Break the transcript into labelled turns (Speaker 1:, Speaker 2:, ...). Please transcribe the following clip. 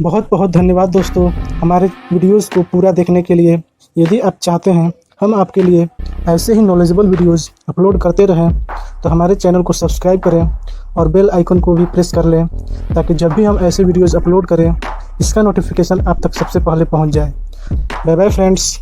Speaker 1: बहुत बहुत धन्यवाद दोस्तों हमारे वीडियोस को पूरा देखने के लिए। यदि आप चाहते हैं हम आपके लिए ऐसे ही नॉलेजेबल वीडियोस अपलोड करते रहें तो हमारे चैनल को सब्सक्राइब करें और बेल आइकन को भी प्रेस कर लें, ताकि जब भी हम ऐसे वीडियोस अपलोड करें इसका नोटिफिकेशन आप तक सबसे पहले पहुंच जाए। Bye bye friends.